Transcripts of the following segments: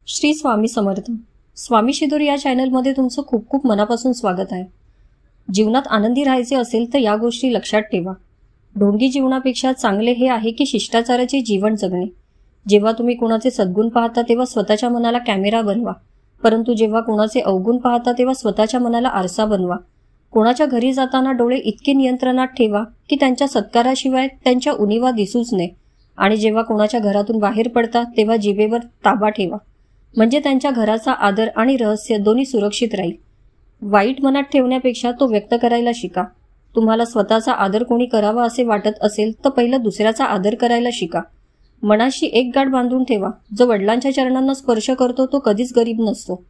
श्री स्वामी समर्थ. स्वामी शिदोर या चॅनलमध्ये तुमचं खूप खूप मनापासून स्वागत आहे. जीवनात आनंदी राहायचे असेल तर या गोष्टी लक्षात ठेवा. ढोंगी जीवनापेक्षा चांगले हे आहे की शिष्टाचाराचे जीवन जगणे. जेव्हा तुम्ही कोणाचे सद्गुण पाहता तेव्हा स्वतःच्या मनाला कॅमेरा बनवा, परंतु जेव्हा कोणाचे अवगुण पाहता तेव्हा स्वतःच्या मनाला आरसा बनवा. कोणाच्या घरी जाताना डोळे इतके नियंत्रणात ठेवा की त्यांच्या सत्काराशिवाय त्यांच्या उणीवा दिसूच नये, आणि जेव्हा कोणाच्या घरातून बाहेर पडता तेव्हा जिभेवर ताबा ठेवा, म्हणजे त्यांच्या घराचा आदर आणि रहस्य दोन्ही सुरक्षित राहील. वाईट मनात ठेवण्यापेक्षा तो व्यक्त करायला शिका. तुम्हाला स्वतःचा आदर कोणी करावा असे वाटत असेल तर पहिलं दुसऱ्याचा आदर करायला शिका. मनाशी एक गाठ बांधून ठेवा. जो वडिलांच्या चरणांना स्पर्श करतो तो कधीच गरीब नसतो.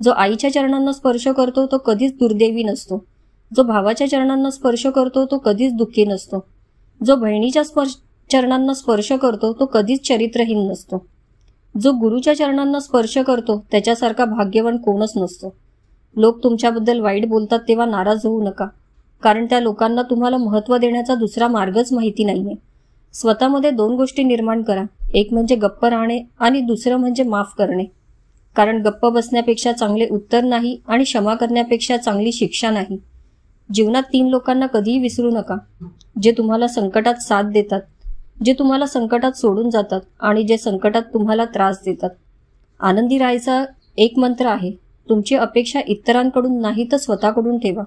जो आईच्या चरणांना स्पर्श करतो तो कधीच दुर्दैवी नसतो. जो भावाच्या चरणांना स्पर्श करतो तो कधीच दुःखी नसतो. जो बहिणीच्या चरणांना स्पर्श करतो तो कधीच चरित्रहीन नसतो. जो गुरुच्या चरणांना स्पर्श करतो त्याच्यासारखा भाग्यवान कोणच नसतो. लोक तुमच्याबद्दल वाईट बोलतात तेव्हा नाराज होऊ नका, कारण त्या लोकांना तुम्हाला महत्त्व देण्याचा दुसरा मार्गच माहिती नाहीये. स्वतःमध्ये दोन गोष्टी निर्माण करा. एक म्हणजे गप्प राहणे आणि दुसरं म्हणजे माफ करणे. कारण गप्प बसण्यापेक्षा चांगले उत्तर नाही आणि क्षमा करण्यापेक्षा चांगली शिक्षा नाही. जीवनात 3 लोकांना कधीही विसरू नका. जे तुम्हाला संकटात साथ देतात, जे तुम्हाला संकटात सोडून जातात आणि जे संकटात तुम्हाला त्रास देतात. आनंदी राहायचा एक मंत्र आहे. तुमची अपेक्षा इतरांकडून नाही तर स्वतःकडून ठेवा.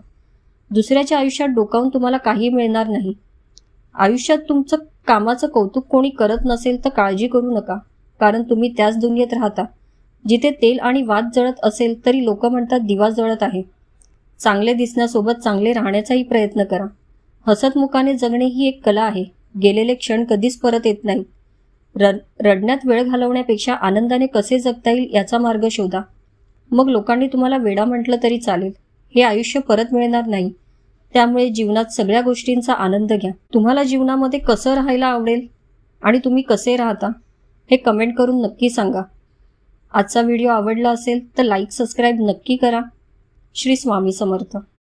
दुसऱ्याच्या आयुष्यात डोकावून तुम्हाला काही मिळणार नाही. आयुष्यात तुमचं कामाचं कौतुक कोणी करत नसेल तर काळजी करू नका, कारण तुम्ही त्याच दुनियेत राहता जिथे तेल आणि वात जळत असेल तरी लोक म्हणतात दिवा जळत आहे. चांगले दिसण्यासोबत चांगले राहण्याचाही प्रयत्न करा. हसतमुखाने जगणे ही एक कला आहे. गेलेले क्षण कधीच परत येत नाही. रडण्यात वेळ घालवण्यापेक्षा आनंदाने कसे जगता येईल याचा मार्ग शोधा. मग लोकांनी तुम्हाला वेडा म्हटलं तरी चालेल. हे आयुष्य परत मिळणार नाही. त्यामुळे जीवनात सगळ्या गोष्टींचा आनंद घ्या. तुम्हाला जीवनामध्ये कसं राहायला आवडेल आणि तुम्ही कसे राहता हे कमेंट करून नक्की सांगा. आजचा व्हिडिओ आवडला असेल तर लाईक सबस्क्राईब नक्की करा. श्री स्वामी समर्थ.